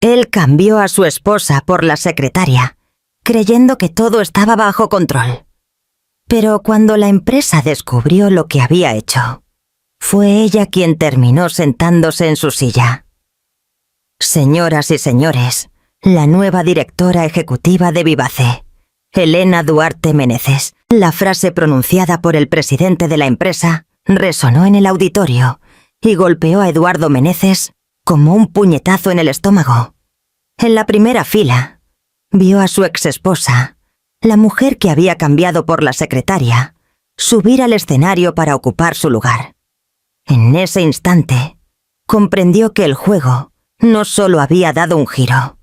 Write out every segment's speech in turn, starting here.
Él cambió a su esposa por la secretaria, creyendo que todo estaba bajo control. Pero cuando la empresa descubrió lo que había hecho, fue ella quien terminó sentándose en su silla. Señoras y señores, la nueva directora ejecutiva de Vivace, Elena Duarte Meneses. La frase pronunciada por el presidente de la empresa resonó en el auditorio y golpeó a Eduardo Meneses como un puñetazo en el estómago. En la primera fila, vio a su exesposa, la mujer que había cambiado por la secretaria, subir al escenario para ocupar su lugar. En ese instante, comprendió que el juego no solo había dado un giro.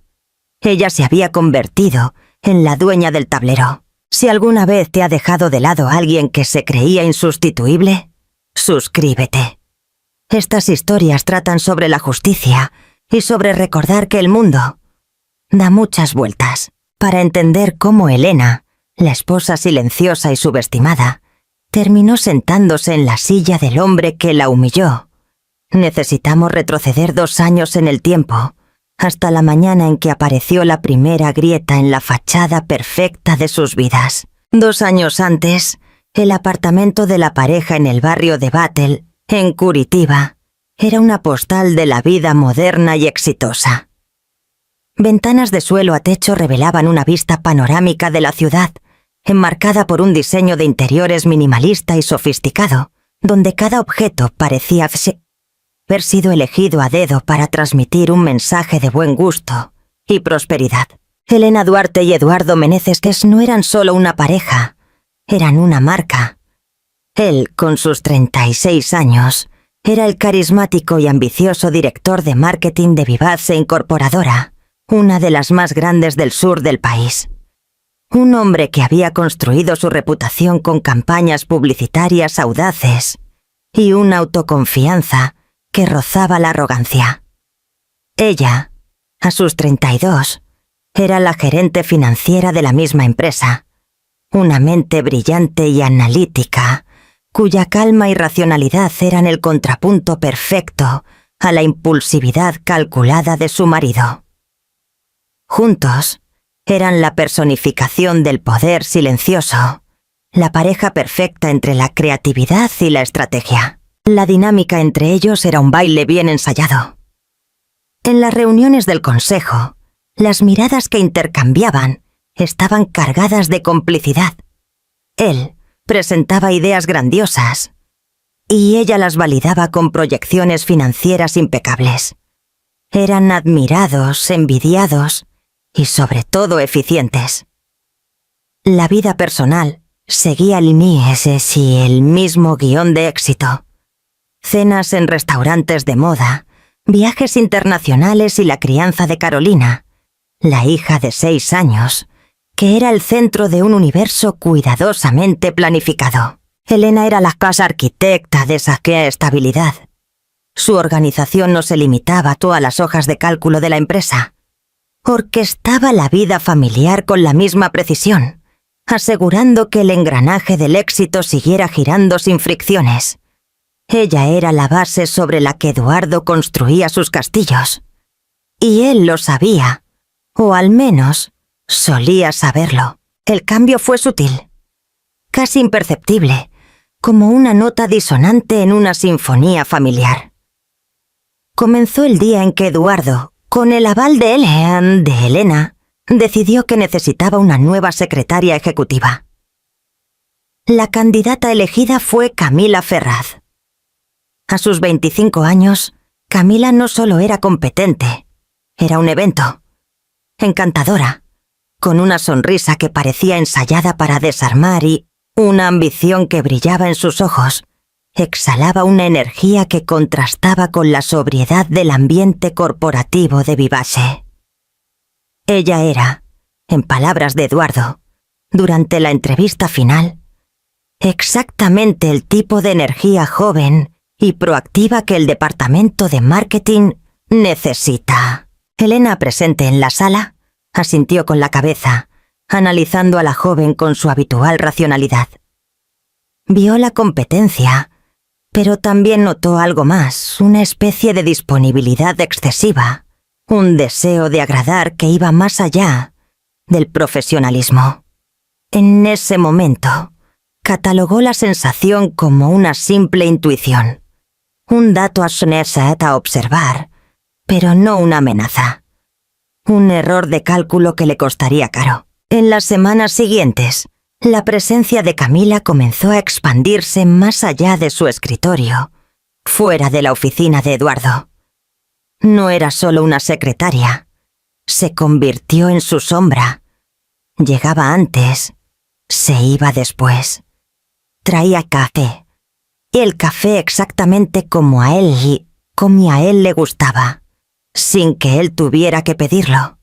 Ella se había convertido en la dueña del tablero. Si alguna vez te ha dejado de lado alguien que se creía insustituible, suscríbete. Estas historias tratan sobre la justicia y sobre recordar que el mundo da muchas vueltas para entender cómo Elena, la esposa silenciosa y subestimada, terminó sentándose en la silla del hombre que la humilló. Necesitamos retroceder 2 años en el tiempo, hasta la mañana en que apareció la primera grieta en la fachada perfecta de sus vidas. 2 años antes, el apartamento de la pareja en el barrio de Battle, en Curitiba, era una postal de la vida moderna y exitosa. Ventanas de suelo a techo revelaban una vista panorámica de la ciudad, enmarcada por un diseño de interiores minimalista y sofisticado, donde cada objeto parecía haber sido elegido a dedo para transmitir un mensaje de buen gusto y prosperidad. Elena Duarte y Eduardo Meneses no eran solo una pareja, eran una marca. Él, con sus 36 años, era el carismático y ambicioso director de marketing de Vivace Incorporadora, una de las más grandes del sur del país. Un hombre que había construido su reputación con campañas publicitarias audaces y una autoconfianza que rozaba la arrogancia. Ella, a sus 32, era la gerente financiera de la misma empresa, una mente brillante y analítica, cuya calma y racionalidad eran el contrapunto perfecto a la impulsividad calculada de su marido. Juntos, eran la personificación del poder silencioso, la pareja perfecta entre la creatividad y la estrategia. La dinámica entre ellos era un baile bien ensayado. En las reuniones del consejo, las miradas que intercambiaban estaban cargadas de complicidad. Él presentaba ideas grandiosas y ella las validaba con proyecciones financieras impecables. Eran admirados, envidiados y sobre todo eficientes. La vida personal seguía líneas y el mismo guión de éxito. Cenas en restaurantes de moda, viajes internacionales y la crianza de Carolina, la hija de 6 años, que era el centro de un universo cuidadosamente planificado. Elena era la casa arquitecta de esa estabilidad. Su organización no se limitaba a todas las hojas de cálculo de la empresa. Orquestaba la vida familiar con la misma precisión, asegurando que el engranaje del éxito siguiera girando sin fricciones. Ella era la base sobre la que Eduardo construía sus castillos. Y él lo sabía, o al menos solía saberlo. El cambio fue sutil, casi imperceptible, como una nota disonante en una sinfonía familiar. Comenzó el día en que Eduardo, con el aval de Elena, decidió que necesitaba una nueva secretaria ejecutiva. La candidata elegida fue Camila Ferraz. A sus 25 años, Camila no solo era competente, era un evento. Encantadora, con una sonrisa que parecía ensayada para desarmar y una ambición que brillaba en sus ojos. Exhalaba una energía que contrastaba con la sobriedad del ambiente corporativo de Vivace. Ella era, en palabras de Eduardo, durante la entrevista final, exactamente el tipo de energía joven y proactiva que el departamento de marketing necesita. Elena, presente en la sala, asintió con la cabeza, analizando a la joven con su habitual racionalidad. Vio la competencia, pero también notó algo más, una especie de disponibilidad excesiva, un deseo de agradar que iba más allá del profesionalismo. En ese momento, catalogó la sensación como una simple intuición, un dato a observar, pero no una amenaza. Un error de cálculo que le costaría caro. En las semanas siguientes, la presencia de Camila comenzó a expandirse más allá de su escritorio, fuera de la oficina de Eduardo. No era solo una secretaria, se convirtió en su sombra. Llegaba antes, se iba después. Traía café, el café exactamente como a él le gustaba, sin que él tuviera que pedirlo.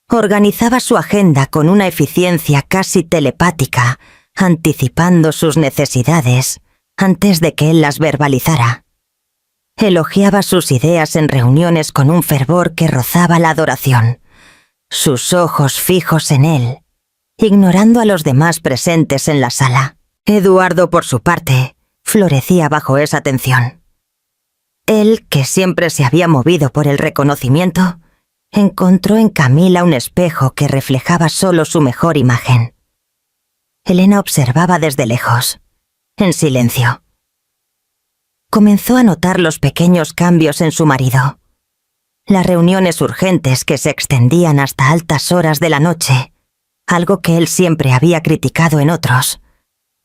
Organizaba su agenda con una eficiencia casi telepática, anticipando sus necesidades antes de que él las verbalizara. Elogiaba sus ideas en reuniones con un fervor que rozaba la adoración, sus ojos fijos en él, ignorando a los demás presentes en la sala. Eduardo, por su parte, florecía bajo esa tensión. Él, que siempre se había movido por el reconocimiento, encontró en Camila un espejo que reflejaba solo su mejor imagen. Elena observaba desde lejos, en silencio. Comenzó a notar los pequeños cambios en su marido. Las reuniones urgentes que se extendían hasta altas horas de la noche, algo que él siempre había criticado en otros.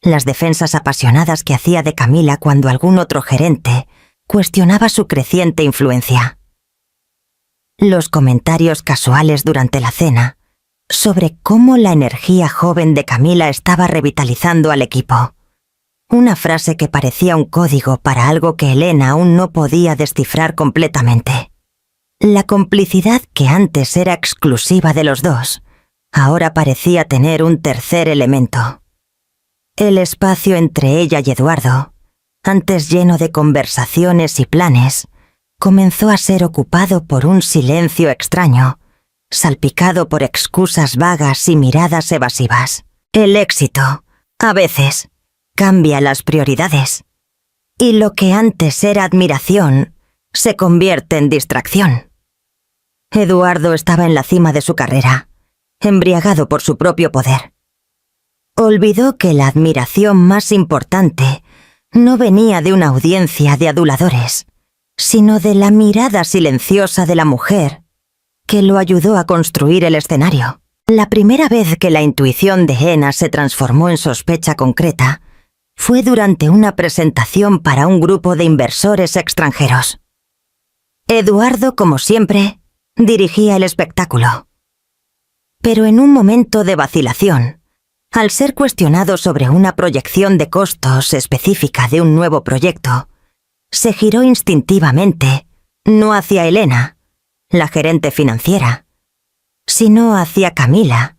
Las defensas apasionadas que hacía de Camila cuando algún otro gerente cuestionaba su creciente influencia. Los comentarios casuales durante la cena sobre cómo la energía joven de Camila estaba revitalizando al equipo. Una frase que parecía un código para algo que Elena aún no podía descifrar completamente. La complicidad que antes era exclusiva de los dos, ahora parecía tener un tercer elemento. El espacio entre ella y Eduardo, antes lleno de conversaciones y planes, comenzó a ser ocupado por un silencio extraño, salpicado por excusas vagas y miradas evasivas. El éxito, a veces, cambia las prioridades, y lo que antes era admiración se convierte en distracción. Eduardo estaba en la cima de su carrera, embriagado por su propio poder. Olvidó que la admiración más importante no venía de una audiencia de aduladores, sino de la mirada silenciosa de la mujer que lo ayudó a construir el escenario. La primera vez que la intuición de Ena se transformó en sospecha concreta fue durante una presentación para un grupo de inversores extranjeros. Eduardo, como siempre, dirigía el espectáculo. Pero en un momento de vacilación, al ser cuestionado sobre una proyección de costos específica de un nuevo proyecto, se giró instintivamente, no hacia Elena, la gerente financiera, sino hacia Camila,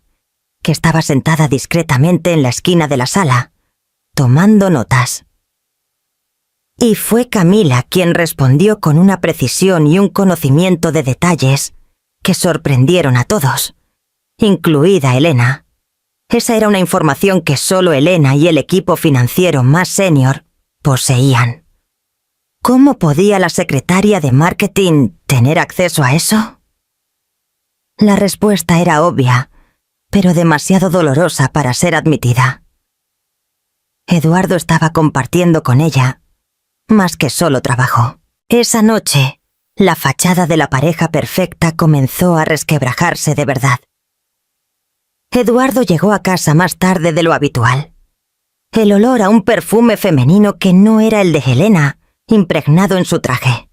que estaba sentada discretamente en la esquina de la sala, tomando notas. Y fue Camila quien respondió con una precisión y un conocimiento de detalles que sorprendieron a todos, incluida Elena. Esa era una información que solo Elena y el equipo financiero más senior poseían. ¿Cómo podía la secretaria de marketing tener acceso a eso? La respuesta era obvia, pero demasiado dolorosa para ser admitida. Eduardo estaba compartiendo con ella más que solo trabajo. Esa noche, la fachada de la pareja perfecta comenzó a resquebrajarse de verdad. Eduardo llegó a casa más tarde de lo habitual. El olor a un perfume femenino que no era el de Helena, impregnado en su traje.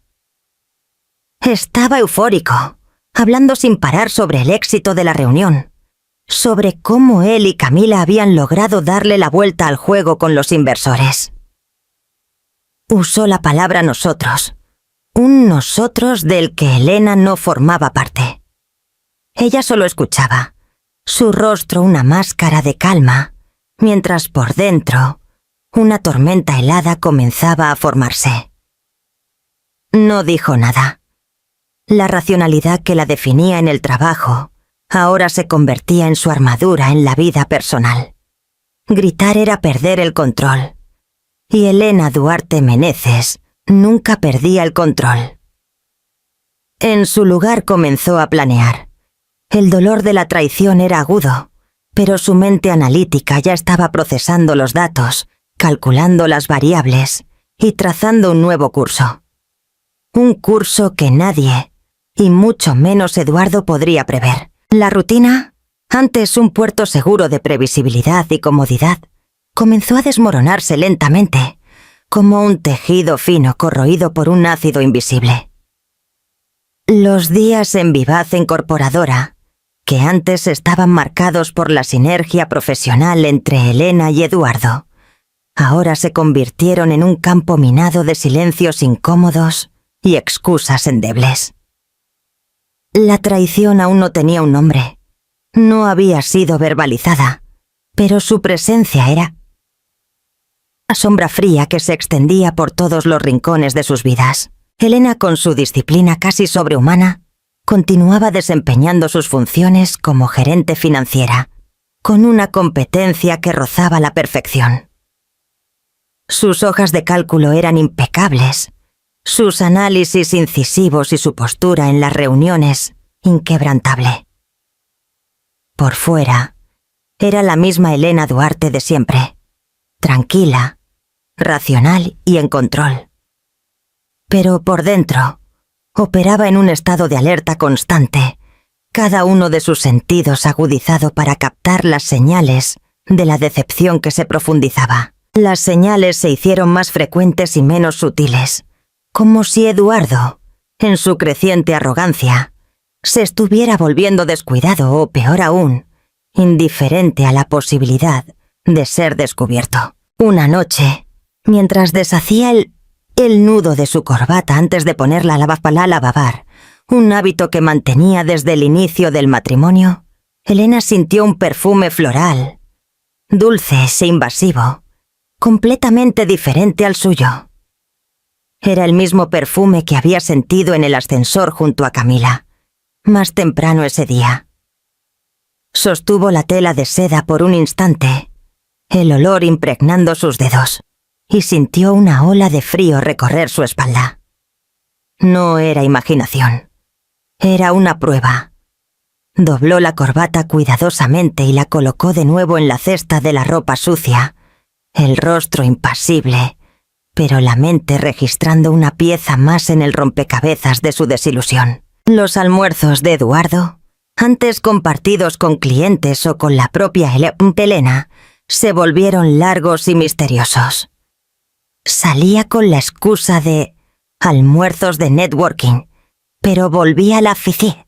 Estaba eufórico, hablando sin parar sobre el éxito de la reunión, sobre cómo él y Camila habían logrado darle la vuelta al juego con los inversores. Usó la palabra nosotros, un nosotros del que Elena no formaba parte. Ella solo escuchaba, su rostro una máscara de calma, mientras por dentro una tormenta helada comenzaba a formarse. No dijo nada. La racionalidad que la definía en el trabajo ahora se convertía en su armadura en la vida personal. Gritar era perder el control, y Elena Duarte Meneses nunca perdía el control. En su lugar comenzó a planear. El dolor de la traición era agudo, pero su mente analítica ya estaba procesando los datos, calculando las variables y trazando un nuevo curso. Un curso que nadie, y mucho menos Eduardo, podría prever. La rutina, antes un puerto seguro de previsibilidad y comodidad, comenzó a desmoronarse lentamente, como un tejido fino corroído por un ácido invisible. Los días en Vivaz Incorporadora, que antes estaban marcados por la sinergia profesional entre Elena y Eduardo, ahora se convirtieron en un campo minado de silencios incómodos y excusas endebles. La traición aún no tenía un nombre. No había sido verbalizada, pero su presencia era una sombra fría que se extendía por todos los rincones de sus vidas. Elena, con su disciplina casi sobrehumana, continuaba desempeñando sus funciones como gerente financiera, con una competencia que rozaba la perfección. Sus hojas de cálculo eran impecables, sus análisis incisivos y su postura en las reuniones inquebrantable. Por fuera, era la misma Elena Duarte de siempre, tranquila, racional y en control. Pero por dentro, operaba en un estado de alerta constante, cada uno de sus sentidos agudizado para captar las señales de la decepción que se profundizaba. Las señales se hicieron más frecuentes y menos sutiles, como si Eduardo, en su creciente arrogancia, se estuviera volviendo descuidado o, peor aún, indiferente a la posibilidad de ser descubierto. Una noche, mientras deshacía el nudo de su corbata antes de ponerla a lavar, un hábito que mantenía desde el inicio del matrimonio, Elena sintió un perfume floral, dulce e invasivo, completamente diferente al suyo. Era el mismo perfume que había sentido en el ascensor junto a Camila, más temprano ese día. Sostuvo la tela de seda por un instante, el olor impregnando sus dedos, y sintió una ola de frío recorrer su espalda. No era imaginación, era una prueba. Dobló la corbata cuidadosamente y la colocó de nuevo en la cesta de la ropa sucia, el rostro impasible, pero la mente registrando una pieza más en el rompecabezas de su desilusión. Los almuerzos de Eduardo, antes compartidos con clientes o con la propia Elena, se volvieron largos y misteriosos. Salía con la excusa de almuerzos de networking, pero volvía a la oficina,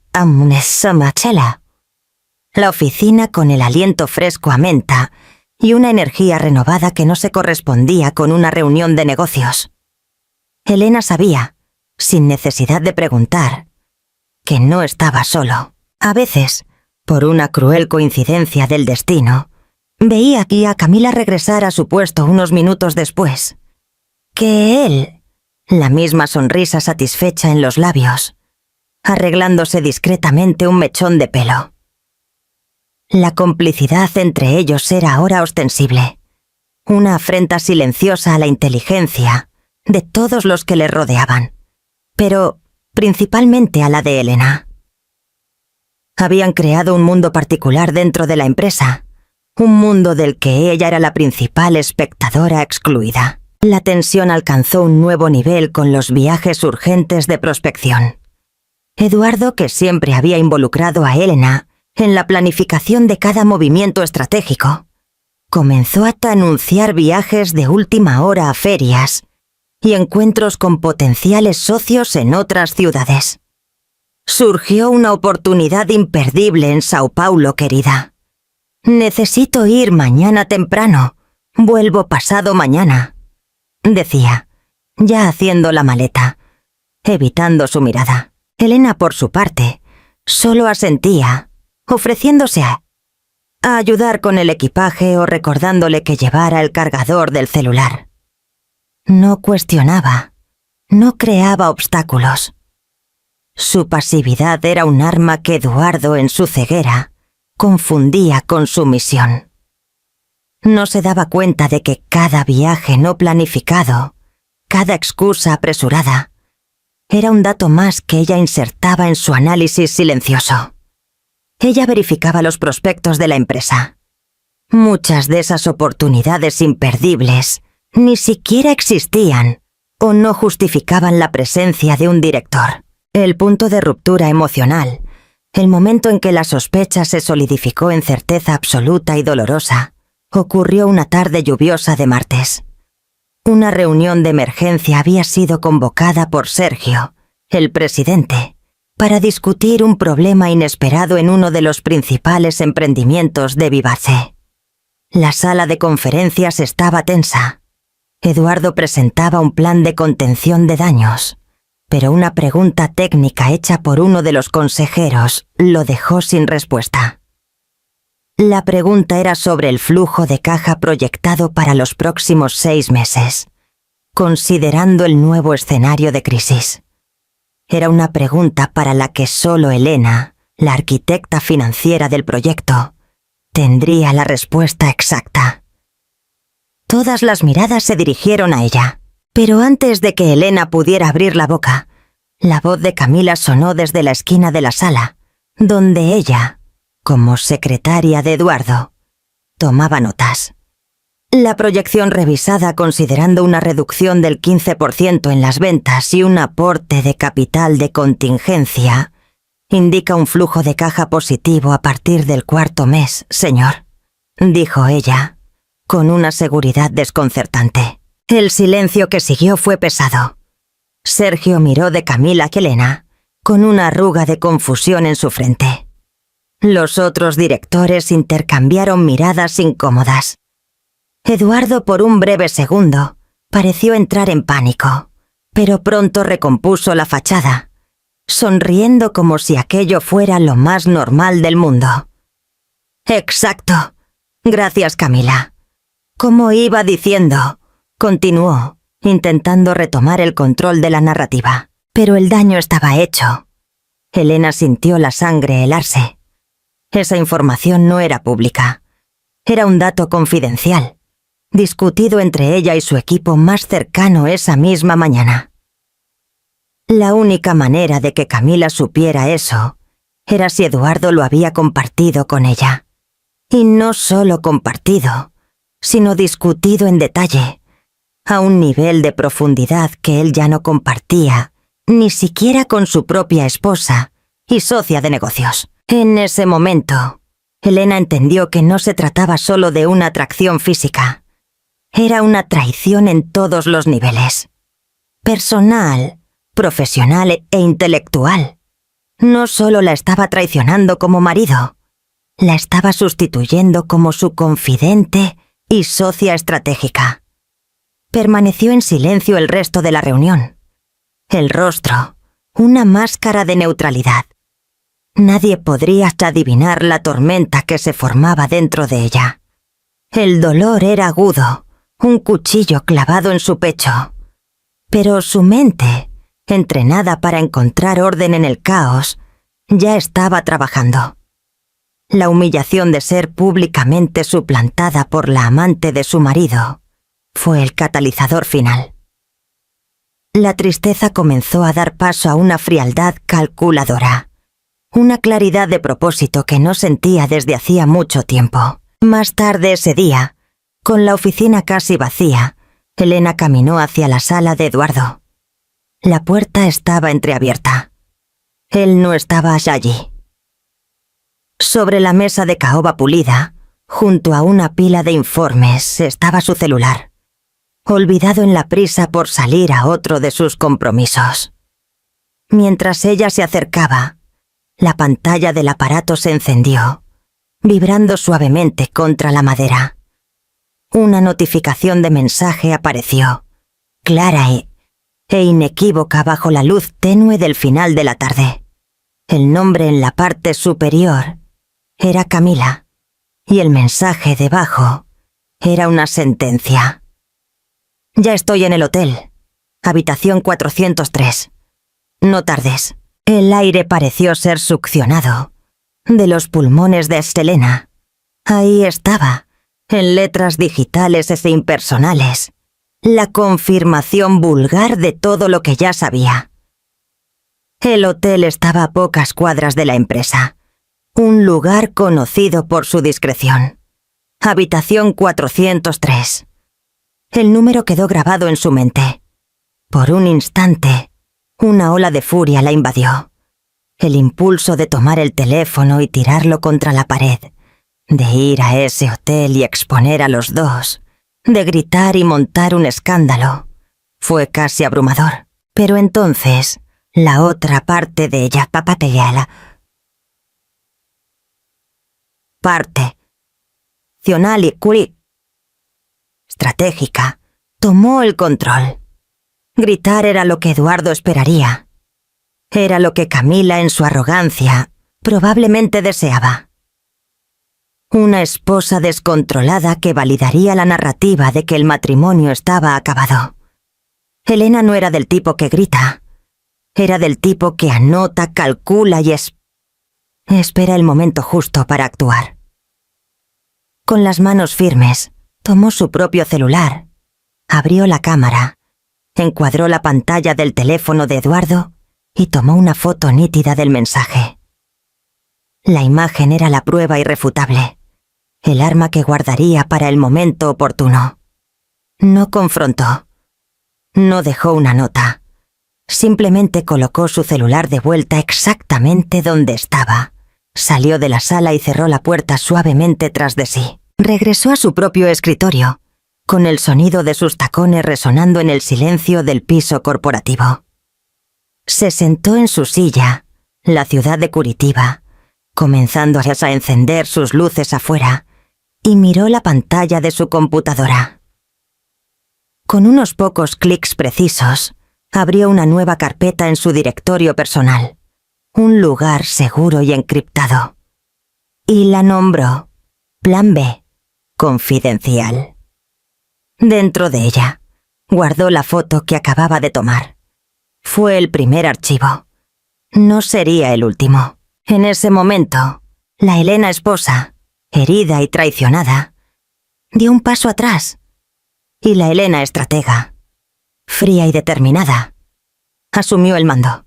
la oficina con el aliento fresco a menta y una energía renovada que no se correspondía con una reunión de negocios. Elena sabía, sin necesidad de preguntar, que no estaba solo. A veces, por una cruel coincidencia del destino, veía aquí a Camila regresar a su puesto unos minutos después. Que él, la misma sonrisa satisfecha en los labios, arreglándose discretamente un mechón de pelo. La complicidad entre ellos era ahora ostensible, una afrenta silenciosa a la inteligencia de todos los que le rodeaban, pero principalmente a la de Elena. Habían creado un mundo particular dentro de la empresa, un mundo del que ella era la principal espectadora excluida. La tensión alcanzó un nuevo nivel con los viajes urgentes de prospección. Eduardo, que siempre había involucrado a Elena en la planificación de cada movimiento estratégico, comenzó a anunciar viajes de última hora a ferias y encuentros con potenciales socios en otras ciudades. Surgió una oportunidad imperdible en Sao Paulo, querida. Necesito ir mañana temprano. Vuelvo pasado mañana, decía, ya haciendo la maleta, evitando su mirada. Elena, por su parte, solo asentía, ofreciéndose a ayudar con el equipaje o recordándole que llevara el cargador del celular. No cuestionaba, no creaba obstáculos. Su pasividad era un arma que Eduardo, en su ceguera, confundía con su misión. No se daba cuenta de que cada viaje no planificado, cada excusa apresurada, Era un dato más que ella insertaba en su análisis silencioso. Ella verificaba los prospectos de la empresa. Muchas de esas oportunidades imperdibles ni siquiera existían o no justificaban la presencia de un director. El punto de ruptura emocional, el momento en que la sospecha se solidificó en certeza absoluta y dolorosa, ocurrió una tarde lluviosa de martes. Una reunión de emergencia había sido convocada por Sergio, el presidente, para discutir un problema inesperado en uno de los principales emprendimientos de Vivace. La sala de conferencias estaba tensa. Eduardo presentaba un plan de contención de daños, pero una pregunta técnica hecha por uno de los consejeros lo dejó sin respuesta. La pregunta era sobre el flujo de caja proyectado para los próximos 6 meses, considerando el nuevo escenario de crisis. Era una pregunta para la que solo Elena, la arquitecta financiera del proyecto, tendría la respuesta exacta. Todas las miradas se dirigieron a ella, pero antes de que Elena pudiera abrir la boca, la voz de Camila sonó desde la esquina de la sala, donde ella, como secretaria de Eduardo, tomaba notas. La proyección revisada considerando una reducción del 15% en las ventas y un aporte de capital de contingencia indica un flujo de caja positivo a partir del 4º mes, señor, dijo ella, con una seguridad desconcertante. El silencio que siguió fue pesado. Sergio miró de Camila a Elena, con una arruga de confusión en su frente. Los otros directores intercambiaron miradas incómodas. Eduardo, por un breve segundo, pareció entrar en pánico, pero pronto recompuso la fachada, sonriendo como si aquello fuera lo más normal del mundo. «Exacto. Gracias, Camila. Como iba diciendo», continuó, intentando retomar el control de la narrativa. Pero el daño estaba hecho. Elena sintió la sangre helarse. Esa información no era pública. Era un dato confidencial, discutido entre ella y su equipo más cercano esa misma mañana. La única manera de que Camila supiera eso era si Eduardo lo había compartido con ella. Y no solo compartido, sino discutido en detalle, a un nivel de profundidad que él ya no compartía, ni siquiera con su propia esposa y socia de negocios. En ese momento, Elena entendió que no se trataba solo de una atracción física. Era una traición en todos los niveles. Personal, profesional e intelectual. No solo la estaba traicionando como marido, la estaba sustituyendo como su confidente y socia estratégica. Permaneció en silencio el resto de la reunión. El rostro, una máscara de neutralidad. Nadie podría hasta adivinar la tormenta que se formaba dentro de ella. El dolor era agudo, un cuchillo clavado en su pecho. Pero su mente, entrenada para encontrar orden en el caos, ya estaba trabajando. La humillación de ser públicamente suplantada por la amante de su marido fue el catalizador final. La tristeza comenzó a dar paso a una frialdad calculadora, una claridad de propósito que no sentía desde hacía mucho tiempo. Más tarde ese día, con la oficina casi vacía, Elena caminó hacia la sala de Eduardo. La puerta estaba entreabierta. Él no estaba allí. Sobre la mesa de caoba pulida, junto a una pila de informes, estaba su celular, olvidado en la prisa por salir a otro de sus compromisos. Mientras ella se acercaba, la pantalla del aparato se encendió, vibrando suavemente contra la madera. Una notificación de mensaje apareció, clara e inequívoca bajo la luz tenue del final de la tarde. El nombre en la parte superior era Camila, y el mensaje debajo era una sentencia. «Ya estoy en el hotel. Habitación 403. No tardes». El aire pareció ser succionado de los pulmones de Elena. Ahí estaba, en letras digitales e impersonales, la confirmación vulgar de todo lo que ya sabía. El hotel estaba a pocas cuadras de la empresa. Un lugar conocido por su discreción. Habitación 403. El número quedó grabado en su mente. Por un instante, una ola de furia la invadió. El impulso de tomar el teléfono y tirarlo contra la pared, de ir a ese hotel y exponer a los dos, de gritar y montar un escándalo, fue casi abrumador. Pero entonces, la otra parte de ella, parte racional y estratégica, tomó el control. Gritar era lo que Eduardo esperaría. Era lo que Camila, en su arrogancia, probablemente deseaba. Una esposa descontrolada que validaría la narrativa de que el matrimonio estaba acabado. Elena no era del tipo que grita. Era del tipo que anota, calcula y espera el momento justo para actuar. Con las manos firmes, tomó su propio celular, abrió la cámara, encuadró la pantalla del teléfono de Eduardo y tomó una foto nítida del mensaje. La imagen era la prueba irrefutable, el arma que guardaría para el momento oportuno. No confrontó. No dejó una nota. Simplemente colocó su celular de vuelta exactamente donde estaba. Salió de la sala y cerró la puerta suavemente tras de sí. Regresó a su propio escritorio, con el sonido de sus tacones resonando en el silencio del piso corporativo. Se sentó en su silla, la ciudad de Curitiba, comenzando a encender sus luces afuera, y miró la pantalla de su computadora. Con unos pocos clics precisos, abrió una nueva carpeta en su directorio personal, un lugar seguro y encriptado. Y la nombró Plan B, confidencial. Dentro de ella, guardó la foto que acababa de tomar. Fue el primer archivo. No sería el último. En ese momento, la Elena esposa, herida y traicionada, dio un paso atrás. Y la Elena estratega, fría y determinada, asumió el mando.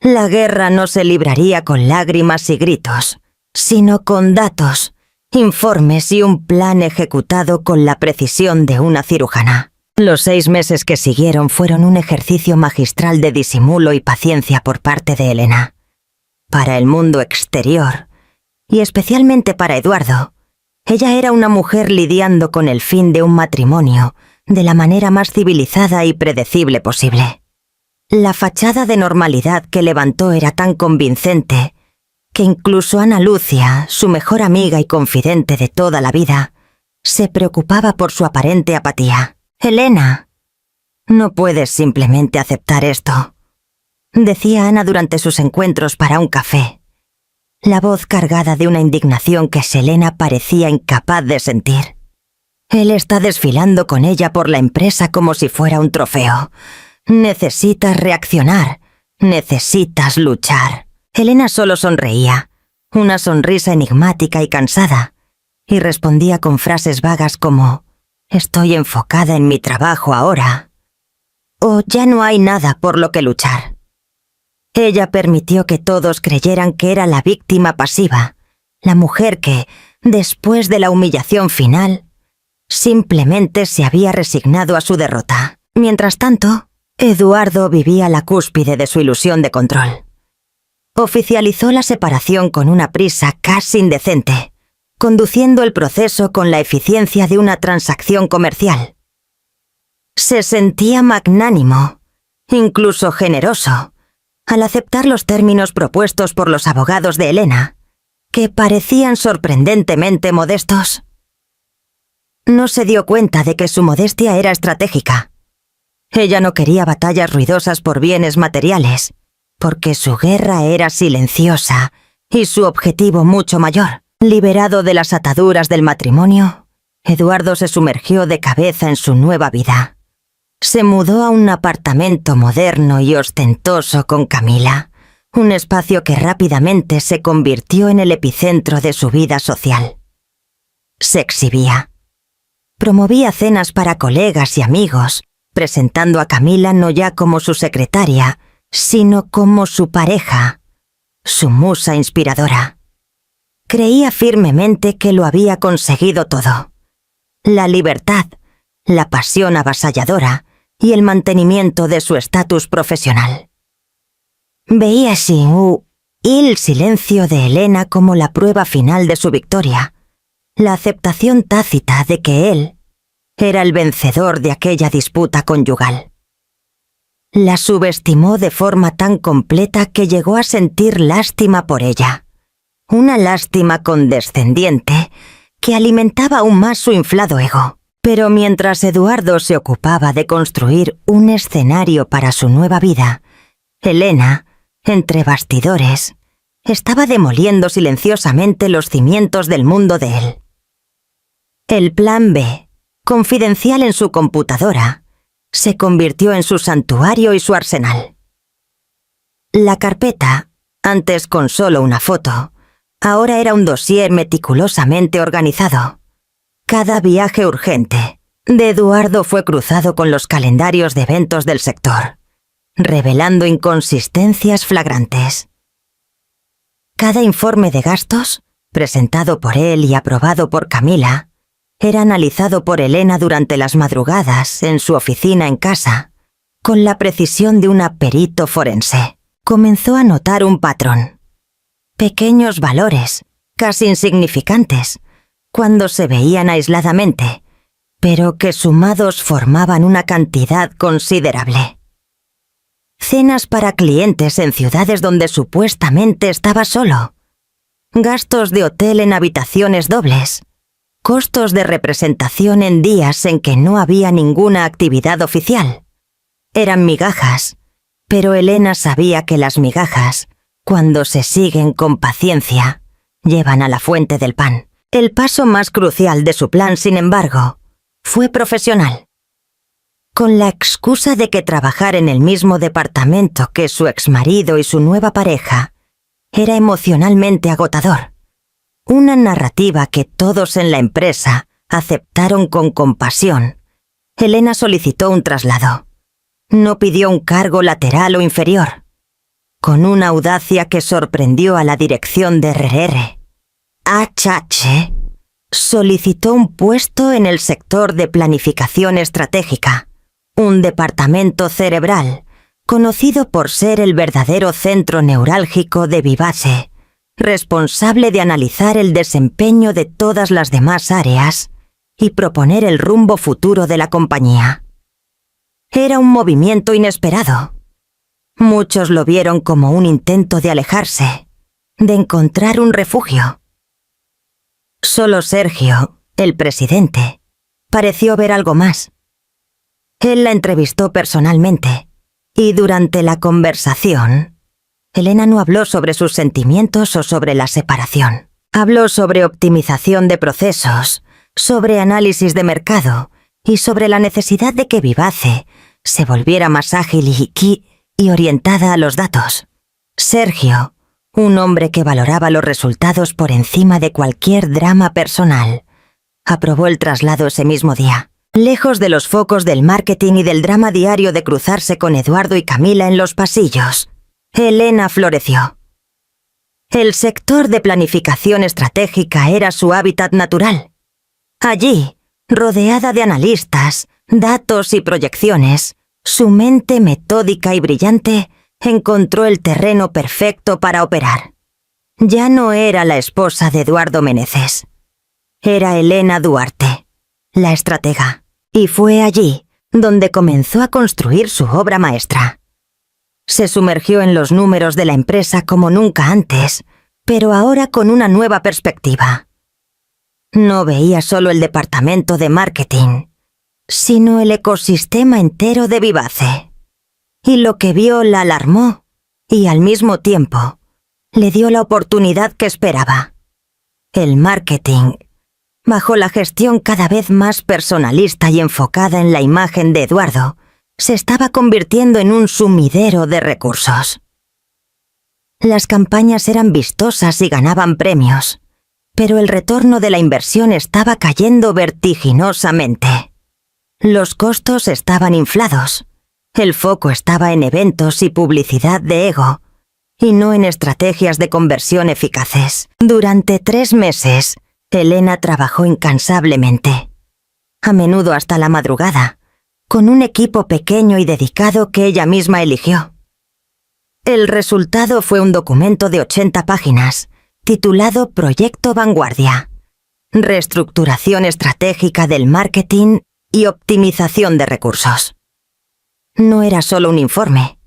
La guerra no se libraría con lágrimas y gritos, sino con datos, informes y un plan ejecutado con la precisión de una cirujana. Los 6 meses que siguieron fueron un ejercicio magistral de disimulo y paciencia por parte de Elena. Para el mundo exterior, y especialmente para Eduardo, ella era una mujer lidiando con el fin de un matrimonio de la manera más civilizada y predecible posible. La fachada de normalidad que levantó era tan convincente que incluso Ana Lucia, su mejor amiga y confidente de toda la vida, se preocupaba por su aparente apatía. «Elena, no puedes simplemente aceptar esto», decía Ana durante sus encuentros para un café, la voz cargada de una indignación que Selena parecía incapaz de sentir. Él está desfilando con ella por la empresa como si fuera un trofeo. Necesitas reaccionar. Necesitas luchar. Elena solo sonreía, una sonrisa enigmática y cansada, y respondía con frases vagas como «Estoy enfocada en mi trabajo ahora» o «Ya no hay nada por lo que luchar». Ella permitió que todos creyeran que era la víctima pasiva, la mujer que, después de la humillación final, simplemente se había resignado a su derrota. Mientras tanto, Eduardo vivía la cúspide de su ilusión de control. Oficializó la separación con una prisa casi indecente, conduciendo el proceso con la eficiencia de una transacción comercial. Se sentía magnánimo, incluso generoso, al aceptar los términos propuestos por los abogados de Elena, que parecían sorprendentemente modestos. No se dio cuenta de que su modestia era estratégica. Ella no quería batallas ruidosas por bienes materiales, porque su guerra era silenciosa y su objetivo mucho mayor. Liberado de las ataduras del matrimonio, Eduardo se sumergió de cabeza en su nueva vida. Se mudó a un apartamento moderno y ostentoso con Camila, un espacio que rápidamente se convirtió en el epicentro de su vida social. Se exhibía. Promovía cenas para colegas y amigos, presentando a Camila no ya como su secretaria, sino como su pareja, su musa inspiradora. Creía firmemente que lo había conseguido todo: la libertad, la pasión avasalladora y el mantenimiento de su estatus profesional. Veía el silencio de Elena como la prueba final de su victoria, la aceptación tácita de que él era el vencedor de aquella disputa conyugal. La subestimó de forma tan completa que llegó a sentir lástima por ella, una lástima condescendiente que alimentaba aún más su inflado ego. Pero mientras Eduardo se ocupaba de construir un escenario para su nueva vida, Elena, entre bastidores, estaba demoliendo silenciosamente los cimientos del mundo de él. El plan B, confidencial en su computadora, se convirtió en su santuario y su arsenal. La carpeta, antes con solo una foto, ahora era un dossier meticulosamente organizado. Cada viaje urgente de Eduardo fue cruzado con los calendarios de eventos del sector, revelando inconsistencias flagrantes. Cada informe de gastos, presentado por él y aprobado por Camila, era analizado por Elena durante las madrugadas en su oficina en casa, con la precisión de un perito forense. Comenzó a notar un patrón. Pequeños valores, casi insignificantes, cuando se veían aisladamente, pero que sumados formaban una cantidad considerable. Cenas para clientes en ciudades donde supuestamente estaba solo, gastos de hotel en habitaciones dobles, costos de representación en días en que no había ninguna actividad oficial. Eran migajas, pero Elena sabía que las migajas, cuando se siguen con paciencia, llevan a la fuente del pan. El paso más crucial de su plan, sin embargo, fue profesional. Con la excusa de que trabajar en el mismo departamento que su exmarido y su nueva pareja era emocionalmente agotador. Una narrativa que todos en la empresa aceptaron con compasión. Elena solicitó un traslado. No pidió un cargo lateral o inferior. Con una audacia que sorprendió a la dirección de RR. HH solicitó un puesto en el sector de planificación estratégica, un departamento cerebral, conocido por ser el verdadero centro neurálgico de Vivace, responsable de analizar el desempeño de todas las demás áreas y proponer el rumbo futuro de la compañía. Era un movimiento inesperado. Muchos lo vieron como un intento de alejarse, de encontrar un refugio. Solo Sergio, el presidente, pareció ver algo más. Él la entrevistó personalmente, y durante la conversación, Elena no habló sobre sus sentimientos o sobre la separación. Habló sobre optimización de procesos, sobre análisis de mercado y sobre la necesidad de que Vivace se volviera más ágil y orientada a los datos. Sergio, un hombre que valoraba los resultados por encima de cualquier drama personal, aprobó el traslado ese mismo día. Lejos de los focos del marketing y del drama diario de cruzarse con Eduardo y Camila en los pasillos, Elena floreció. El sector de planificación estratégica era su hábitat natural. Allí, rodeada de analistas, datos y proyecciones, su mente metódica y brillante encontró el terreno perfecto para operar. Ya no era la esposa de Eduardo Meneses. Era Elena Duarte, la estratega, y fue allí donde comenzó a construir su obra maestra. Se sumergió en los números de la empresa como nunca antes, pero ahora con una nueva perspectiva. No veía solo el departamento de marketing, sino el ecosistema entero de Vivace. Y lo que vio la alarmó y al mismo tiempo le dio la oportunidad que esperaba. El marketing, bajo la gestión cada vez más personalista y enfocada en la imagen de Eduardo, se estaba convirtiendo en un sumidero de recursos. Las campañas eran vistosas y ganaban premios, pero el retorno de la inversión estaba cayendo vertiginosamente. Los costos estaban inflados, El foco estaba en eventos y publicidad de ego, y no en estrategias de conversión eficaces. Durante 3 meses, Elena trabajó incansablemente, a menudo hasta la madrugada, con un equipo pequeño y dedicado que ella misma eligió. El resultado fue un documento de 80 páginas, titulado Proyecto Vanguardia, reestructuración estratégica del marketing y optimización de recursos. No era solo un informe,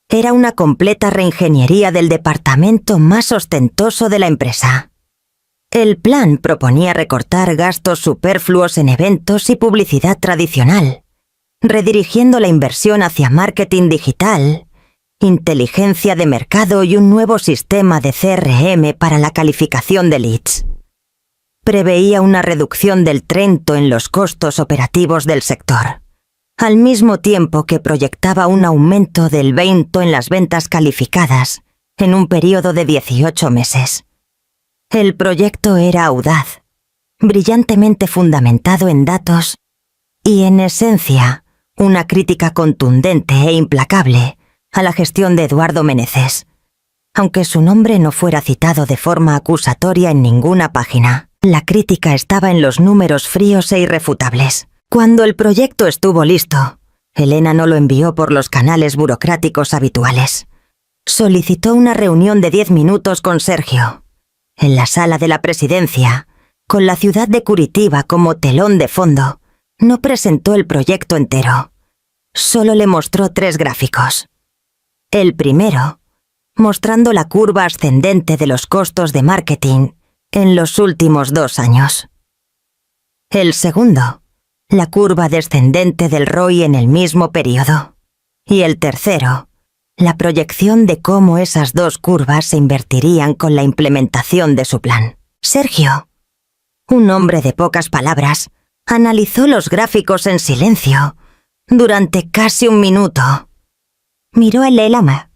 era una completa reingeniería del departamento más ostentoso de la empresa. El plan proponía recortar gastos superfluos en eventos y publicidad tradicional, redirigiendo la inversión hacia marketing digital, inteligencia de mercado y un nuevo sistema de CRM para la calificación de leads. Preveía una reducción del 30% en los costos operativos del sector, al mismo tiempo que proyectaba un aumento del 20% en las ventas calificadas en un periodo de 18 meses. El proyecto era audaz, brillantemente fundamentado en datos y, en esencia, una crítica contundente e implacable a la gestión de Eduardo Meneses, aunque su nombre no fuera citado de forma acusatoria en ninguna página. La crítica estaba en los números fríos e irrefutables. Cuando el proyecto estuvo listo, Elena no lo envió por los canales burocráticos habituales. Solicitó una reunión de 10 minutos con Sergio, en la sala de la presidencia, con la ciudad de Curitiba como telón de fondo. No presentó el proyecto entero. Solo le mostró 3 gráficos. El primero, mostrando la curva ascendente de los costos de marketing en los últimos 2 años. El segundo, la curva descendente del ROI en el mismo periodo. Y el tercero, la proyección de cómo esas 2 curvas se invertirían con la implementación de su plan. Sergio, un hombre de pocas palabras, analizó los gráficos en silencio durante casi 1 minuto. Miró a Elena,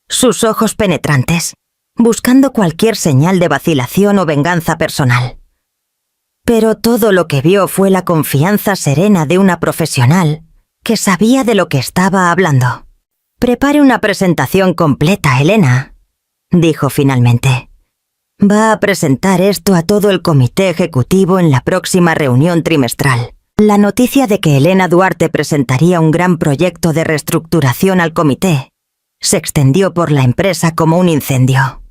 sus ojos penetrantes, buscando cualquier señal de vacilación o venganza personal. Pero todo lo que vio fue la confianza serena de una profesional que sabía de lo que estaba hablando. «Prepare una presentación completa, Elena», dijo finalmente. «Va a presentar esto a todo el comité ejecutivo en la próxima reunión trimestral». La noticia de que Elena Duarte presentaría un gran proyecto de reestructuración al comité se extendió por la empresa como un incendio.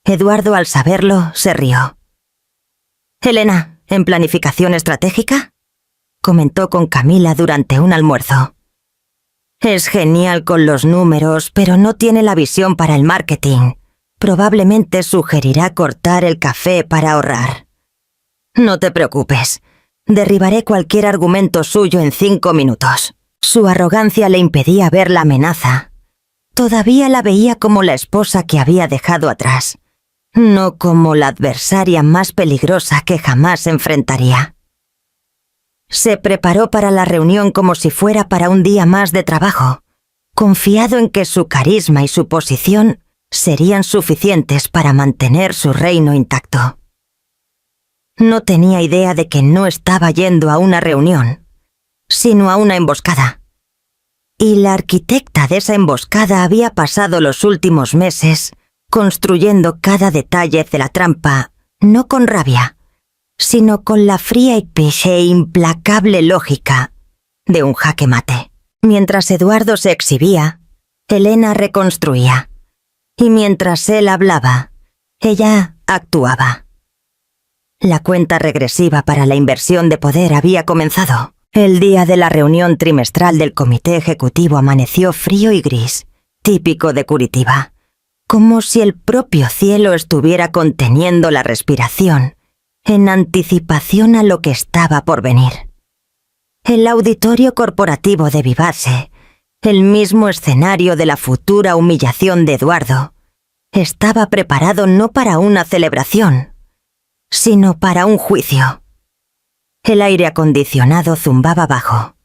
Eduardo, al saberlo, se rió. «Elena, ¿en planificación estratégica?», comentó con Camila durante un almuerzo. «Es genial con los números, pero no tiene la visión para el marketing. Probablemente sugerirá cortar el café para ahorrar». «No te preocupes. Derribaré cualquier argumento suyo en 5 minutos». Su arrogancia le impedía ver la amenaza. Todavía la veía como la esposa que había dejado atrás, no como la adversaria más peligrosa que jamás enfrentaría. Se preparó para la reunión como si fuera para un día más de trabajo, confiado en que su carisma y su posición serían suficientes para mantener su reino intacto. No tenía idea de que no estaba yendo a una reunión, sino a una emboscada. Y la arquitecta de esa emboscada había pasado los últimos meses construyendo cada detalle de la trampa, no con rabia, sino con la fría e implacable lógica de un jaque mate. Mientras Eduardo se exhibía, Elena reconstruía. Y mientras él hablaba, ella actuaba. La cuenta regresiva para la inversión de poder había comenzado. El día de la reunión trimestral del comité ejecutivo amaneció frío y gris, típico de Curitiba, como si el propio cielo estuviera conteniendo la respiración, en anticipación a lo que estaba por venir. El auditorio corporativo de Vivace, el mismo escenario de la futura humillación de Eduardo, estaba preparado no para una celebración, sino para un juicio. El aire acondicionado zumbaba bajo.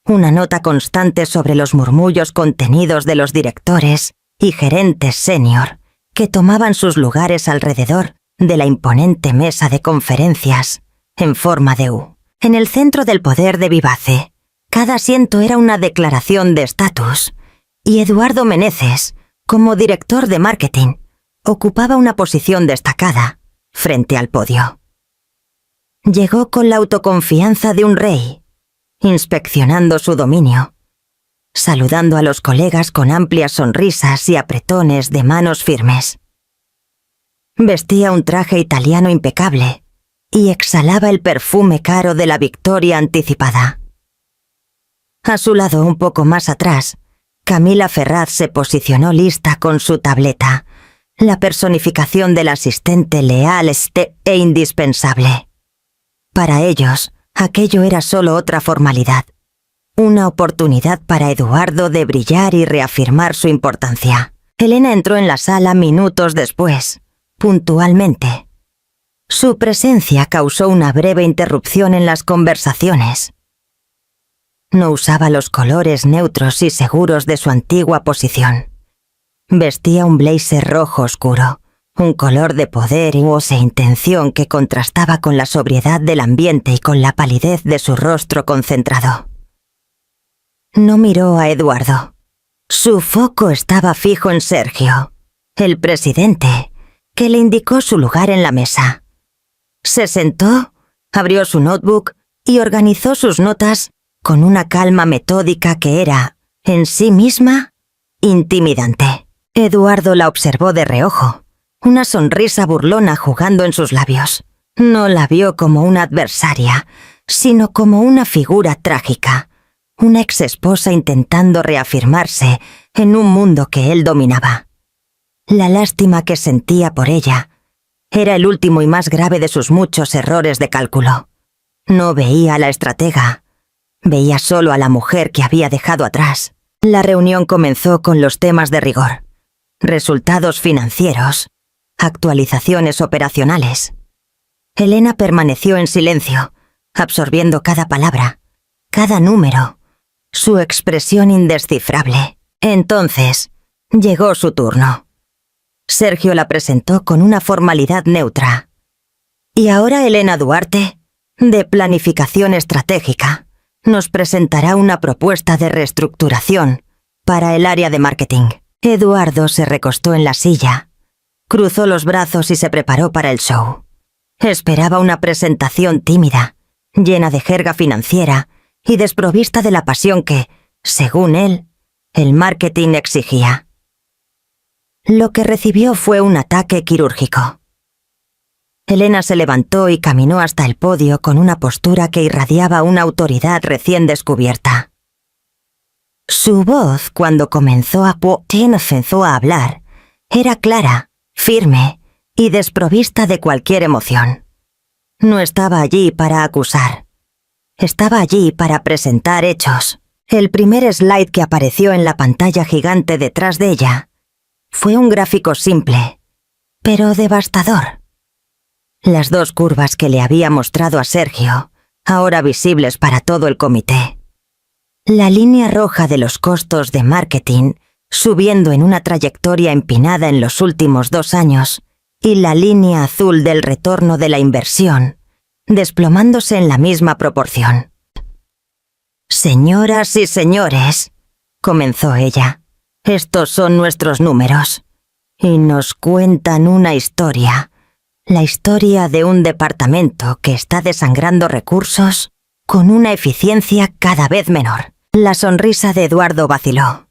Una nota constante sobre los murmullos contenidos de los directores y gerentes senior que tomaban sus lugares alrededor de la imponente mesa de conferencias en forma de U. En el centro del poder de Vivace, Cada asiento era una declaración de estatus, y Eduardo Meneses, como director de marketing, ocupaba una posición destacada frente al podio. Llegó con la autoconfianza de un rey, inspeccionando su dominio, saludando a los colegas con amplias sonrisas y apretones de manos firmes. Vestía un traje italiano impecable y exhalaba el perfume caro de la victoria anticipada. A su lado, un poco más atrás, Camila Ferraz se posicionó lista con su tableta, la personificación del asistente leal e indispensable. Para ellos, aquello era solo otra formalidad, una oportunidad para Eduardo de brillar y reafirmar su importancia. Elena entró en la sala minutos después, puntualmente. Su presencia causó una breve interrupción en las conversaciones. No usaba los colores neutros y seguros de su antigua posición. Vestía un blazer rojo oscuro, un color de poder e intención que contrastaba con la sobriedad del ambiente y con la palidez de su rostro concentrado. No miró a Eduardo. Su foco estaba fijo en Sergio, el presidente, que le indicó su lugar en la mesa. Se sentó, abrió su notebook y organizó sus notas con una calma metódica que era, en sí misma, intimidante. Eduardo la observó de reojo, una sonrisa burlona jugando en sus labios. No la vio como una adversaria, sino como una figura trágica, una exesposa intentando reafirmarse en un mundo que él dominaba. La lástima que sentía por ella era el último y más grave de sus muchos errores de cálculo. No veía a la estratega, veía solo a la mujer que había dejado atrás. La reunión comenzó con los temas de rigor: resultados financieros, actualizaciones operacionales. Elena permaneció en silencio, absorbiendo cada palabra, cada número, su expresión indescifrable. Entonces, llegó su turno. Sergio la presentó con una formalidad neutra. Y ahora Elena Duarte, de Planificación Estratégica, nos presentará una propuesta de reestructuración para el área de marketing. Eduardo se recostó en la silla, cruzó los brazos y se preparó para el show. Esperaba una presentación tímida, llena de jerga financiera y desprovista de la pasión que, según él, el marketing exigía. Lo que recibió fue un ataque quirúrgico. Elena se levantó y caminó hasta el podio con una postura que irradiaba una autoridad recién descubierta. Su voz, cuando comenzó a hablar, era clara, firme y desprovista de cualquier emoción. No estaba allí para acusar. Estaba allí para presentar hechos. El primer slide que apareció en la pantalla gigante detrás de ella fue un gráfico simple, pero devastador. Las dos curvas que le había mostrado a Sergio, ahora visibles para todo el comité. La línea roja de los costos de marketing, subiendo en una trayectoria empinada en los últimos 2 años, y la línea azul del retorno de la inversión, desplomándose en la misma proporción. «Señoras y señores», comenzó ella, «estos son nuestros números, y nos cuentan una historia, la historia de un departamento que está desangrando recursos con una eficiencia cada vez menor». La sonrisa de Eduardo vaciló.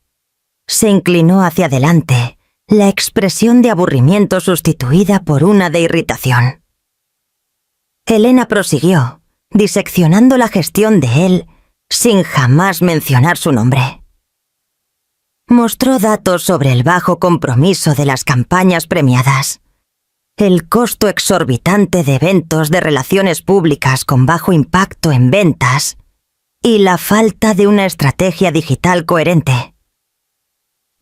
Se inclinó hacia adelante, la expresión de aburrimiento sustituida por una de irritación. Elena prosiguió, diseccionando la gestión de él sin jamás mencionar su nombre. Mostró datos sobre el bajo compromiso de las campañas premiadas, el costo exorbitante de eventos de relaciones públicas con bajo impacto en ventas y la falta de una estrategia digital coherente.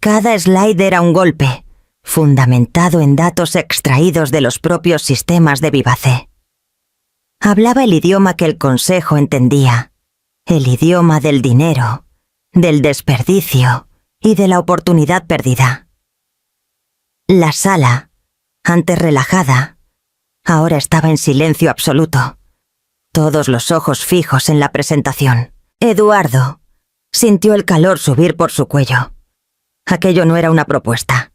Cada slide era un golpe, fundamentado en datos extraídos de los propios sistemas de Vivace. Hablaba el idioma que el consejo entendía, el idioma del dinero, del desperdicio y de la oportunidad perdida. La sala, antes relajada, ahora estaba en silencio absoluto, todos los ojos fijos en la presentación. Eduardo sintió el calor subir por su cuello. Aquello no era una propuesta.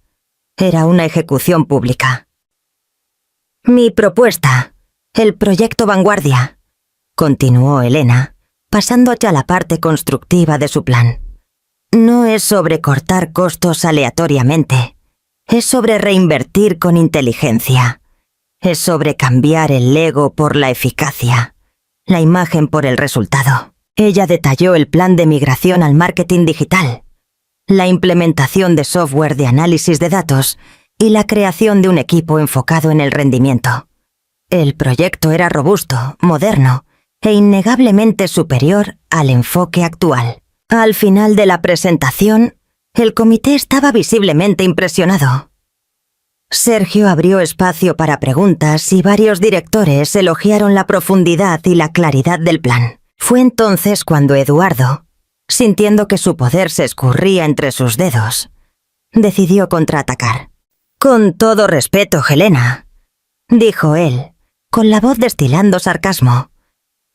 Era una ejecución pública. Mi propuesta, el proyecto Vanguardia, continuó Elena, pasando ya a la parte constructiva de su plan. No es sobre cortar costos aleatoriamente. Es sobre reinvertir con inteligencia. Es sobre cambiar el ego por la eficacia, la imagen por el resultado. Ella detalló el plan de migración al marketing digital, la implementación de software de análisis de datos y la creación de un equipo enfocado en el rendimiento. El proyecto era robusto, moderno e innegablemente superior al enfoque actual. Al final de la presentación, el comité estaba visiblemente impresionado. Sergio abrió espacio para preguntas y varios directores elogiaron la profundidad y la claridad del plan. Fue entonces cuando Eduardo, sintiendo que su poder se escurría entre sus dedos, decidió contraatacar. «Con todo respeto, Helena», dijo él, con la voz destilando sarcasmo.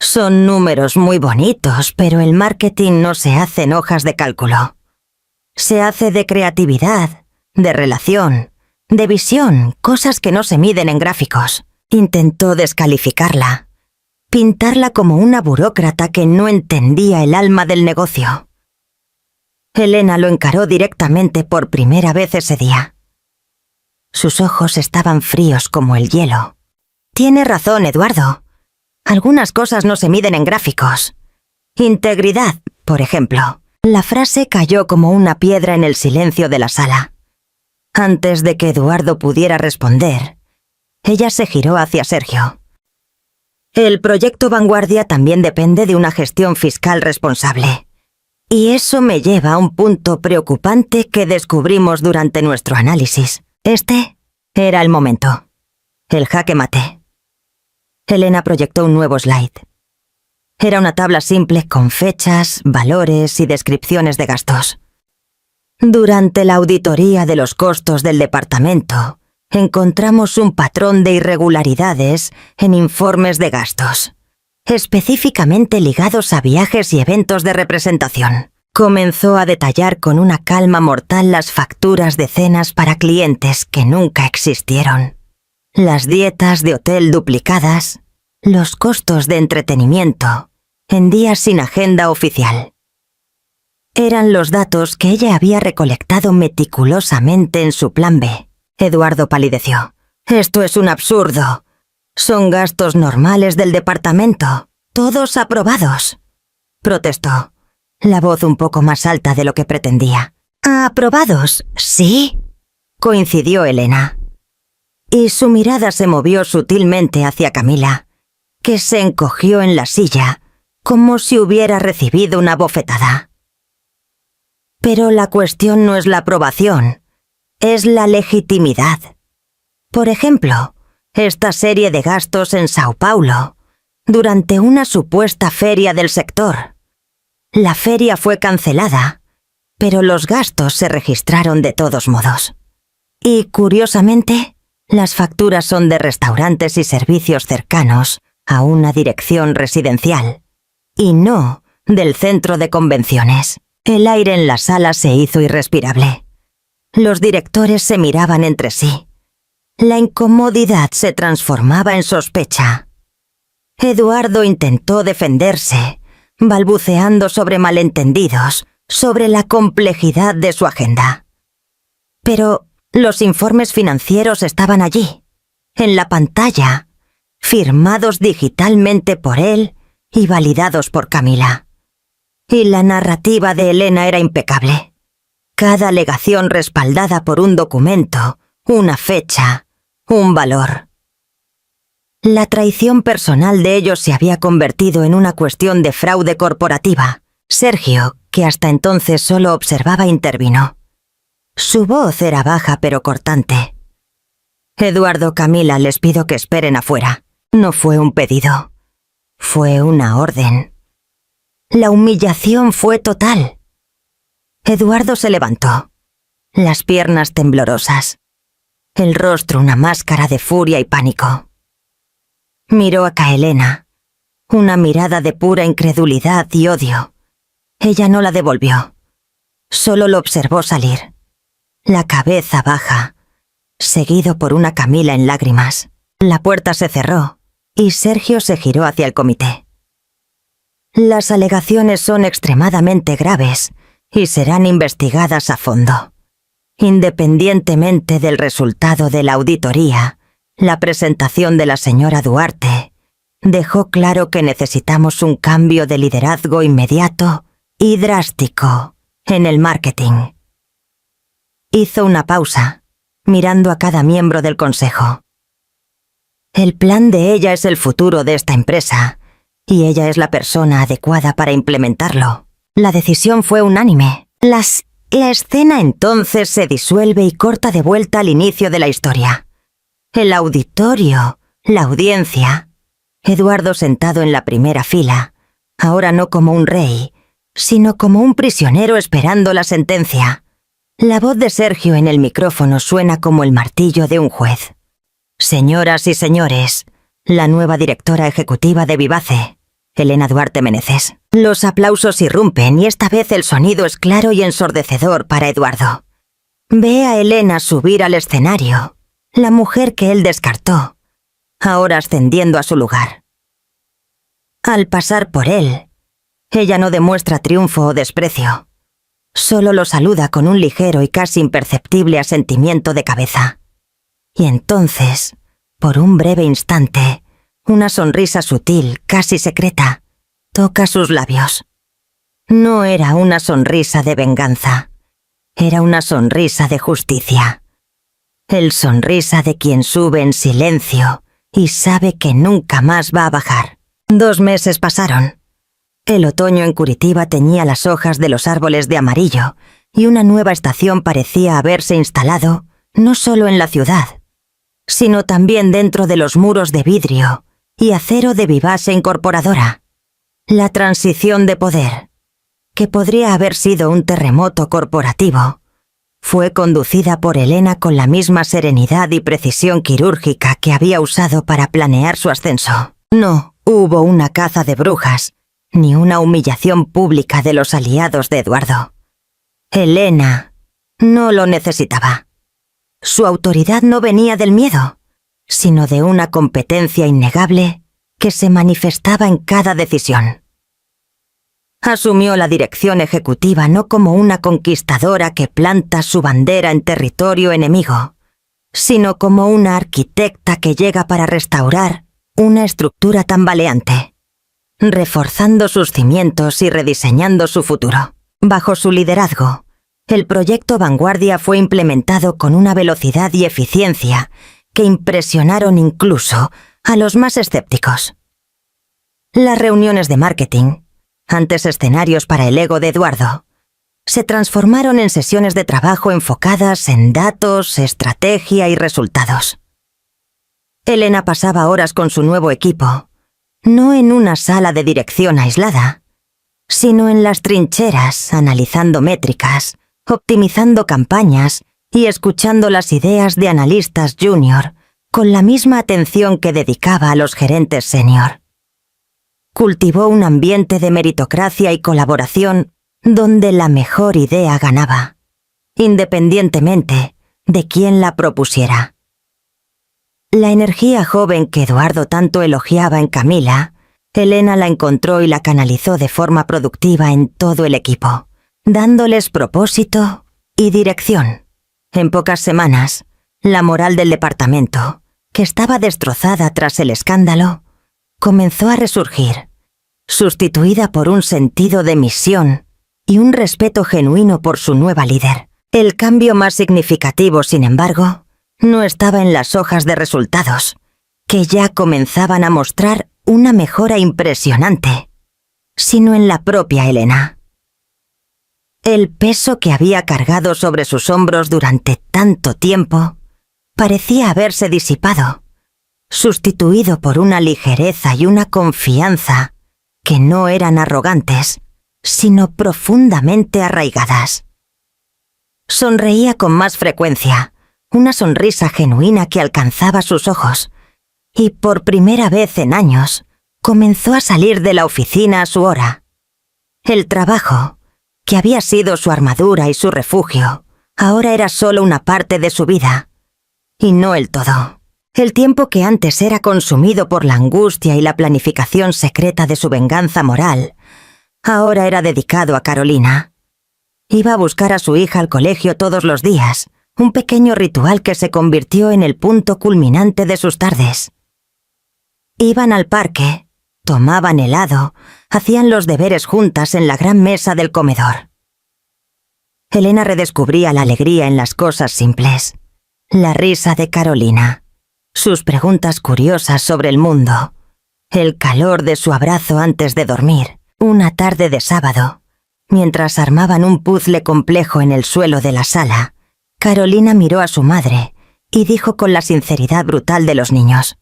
«Son números muy bonitos, pero el marketing no se hace en hojas de cálculo. Se hace de creatividad, de relación, de visión, cosas que no se miden en gráficos». Intentó descalificarla, pintarla como una burócrata que no entendía el alma del negocio. Helena lo encaró directamente por primera vez ese día. Sus ojos estaban fríos como el hielo. «Tiene razón, Eduardo. Algunas cosas no se miden en gráficos. Integridad, por ejemplo». La frase cayó como una piedra en el silencio de la sala. Antes de que Eduardo pudiera responder, ella se giró hacia Sergio. «El proyecto Vanguardia también depende de una gestión fiscal responsable. Y eso me lleva a un punto preocupante que descubrimos durante nuestro análisis. Este era el momento. El jaque mate». Helena proyectó un nuevo slide. Era una tabla simple con fechas, valores y descripciones de gastos. Durante la auditoría de los costos del departamento, encontramos un patrón de irregularidades en informes de gastos, específicamente ligados a viajes y eventos de representación. Comenzó a detallar con una calma mortal las facturas de cenas para clientes que nunca existieron, las dietas de hotel duplicadas, los costos de entretenimiento en días sin agenda oficial. Eran los datos que ella había recolectado meticulosamente en su plan B. Eduardo palideció. «Esto es un absurdo. Son gastos normales del departamento, todos aprobados», protestó, la voz un poco más alta de lo que pretendía. «¿Aprobados? Sí», coincidió Elena. Y su mirada se movió sutilmente hacia Camila, que se encogió en la silla, como si hubiera recibido una bofetada. «Pero la cuestión no es la aprobación, es la legitimidad. Por ejemplo, esta serie de gastos en Sao Paulo, durante una supuesta feria del sector. La feria fue cancelada, pero los gastos se registraron de todos modos. Y, curiosamente, las facturas son de restaurantes y servicios cercanos a una dirección residencial, y no del centro de convenciones». El aire en la sala se hizo irrespirable. Los directores se miraban entre sí. La incomodidad se transformaba en sospecha. Eduardo intentó defenderse, balbuceando sobre malentendidos, sobre la complejidad de su agenda. Pero los informes financieros estaban allí, en la pantalla, firmados digitalmente por él y validados por Camila. Y la narrativa de Elena era impecable. Cada alegación respaldada por un documento, una fecha, un valor. La traición personal de ellos se había convertido en una cuestión de fraude corporativa. Sergio, que hasta entonces solo observaba, intervino. Su voz era baja pero cortante. «Eduardo, Camila, les pido que esperen afuera». No fue un pedido. Fue una orden. La humillación fue total. Eduardo se levantó, las piernas temblorosas, el rostro una máscara de furia y pánico. Miró a Helena, una mirada de pura incredulidad y odio, Ella no la devolvió. Solo lo observó salir, la cabeza baja, seguido por una Camila en lágrimas. La puerta se cerró y Sergio se giró hacia el comité. Las alegaciones son extremadamente graves y serán investigadas a fondo. Independientemente del resultado de la auditoría, la presentación de la señora Duarte dejó claro que necesitamos un cambio de liderazgo inmediato y drástico en el marketing. Hizo una pausa, mirando a cada miembro del consejo. El plan de ella es el futuro de esta empresa, y ella es la persona adecuada para implementarlo. La decisión fue unánime. La escena entonces se disuelve y corta de vuelta al inicio de la historia. El auditorio, la audiencia. Eduardo sentado en la primera fila, ahora no como un rey, sino como un prisionero esperando la sentencia. La voz de Sergio en el micrófono suena como el martillo de un juez. Señoras y señores, la nueva directora ejecutiva de Vivace, Elena Duarte Menezes. Los aplausos irrumpen y esta vez el sonido es claro y ensordecedor para Eduardo. Ve a Elena subir al escenario, la mujer que él descartó, ahora ascendiendo a su lugar. Al pasar por él, ella no demuestra triunfo o desprecio. Solo lo saluda con un ligero y casi imperceptible asentimiento de cabeza. Y entonces, por un breve instante, una sonrisa sutil, casi secreta, toca sus labios. No era una sonrisa de venganza, era una sonrisa de justicia. El sonrisa de quien sube en silencio y sabe que nunca más va a bajar. 2 meses pasaron. El otoño en Curitiba teñía las hojas de los árboles de amarillo y una nueva estación parecía haberse instalado no solo en la ciudad, sino también dentro de los muros de vidrio y acero de Vivace Incorporadora. La transición de poder, que podría haber sido un terremoto corporativo, fue conducida por Elena con la misma serenidad y precisión quirúrgica que había usado para planear su ascenso. No hubo una caza de brujas, ni una humillación pública de los aliados de Eduardo. Elena no lo necesitaba. Su autoridad no venía del miedo, sino de una competencia innegable que se manifestaba en cada decisión. Asumió la dirección ejecutiva no como una conquistadora que planta su bandera en territorio enemigo, sino como una arquitecta que llega para restaurar una estructura tambaleante, reforzando sus cimientos y rediseñando su futuro. Bajo su liderazgo, el proyecto Vanguardia fue implementado con una velocidad y eficiencia que impresionaron incluso a los más escépticos. Las reuniones de marketing, antes escenarios para el ego de Eduardo, se transformaron en sesiones de trabajo enfocadas en datos, estrategia y resultados. Elena pasaba horas con su nuevo equipo, no en una sala de dirección aislada, sino en las trincheras, analizando métricas, optimizando campañas y escuchando las ideas de analistas junior con la misma atención que dedicaba a los gerentes senior. Cultivó un ambiente de meritocracia y colaboración donde la mejor idea ganaba, independientemente de quién la propusiera. La energía joven que Eduardo tanto elogiaba en Camila, Elena la encontró y la canalizó de forma productiva en todo el equipo, dándoles propósito y dirección. En pocas semanas, la moral del departamento, que estaba destrozada tras el escándalo, comenzó a resurgir, sustituida por un sentido de misión y un respeto genuino por su nueva líder. El cambio más significativo, sin embargo, no estaba en las hojas de resultados, que ya comenzaban a mostrar una mejora impresionante, sino en la propia Elena. El peso que había cargado sobre sus hombros durante tanto tiempo parecía haberse disipado, sustituido por una ligereza y una confianza que no eran arrogantes, sino profundamente arraigadas. Sonreía con más frecuencia, una sonrisa genuina que alcanzaba sus ojos, y por primera vez en años comenzó a salir de la oficina a su hora. El trabajo, que había sido su armadura y su refugio, ahora era solo una parte de su vida, y no el todo. El tiempo que antes era consumido por la angustia y la planificación secreta de su venganza moral, ahora era dedicado a Carolina. Iba a buscar a su hija al colegio todos los días, un pequeño ritual que se convirtió en el punto culminante de sus tardes. Iban al parque, tomaban helado, hacían los deberes juntas en la gran mesa del comedor. Elena redescubría la alegría en las cosas simples, la risa de Carolina, sus preguntas curiosas sobre el mundo, el calor de su abrazo antes de dormir, una tarde de sábado. Mientras armaban un puzzle complejo en el suelo de la sala, Carolina miró a su madre y dijo con la sinceridad brutal de los niños: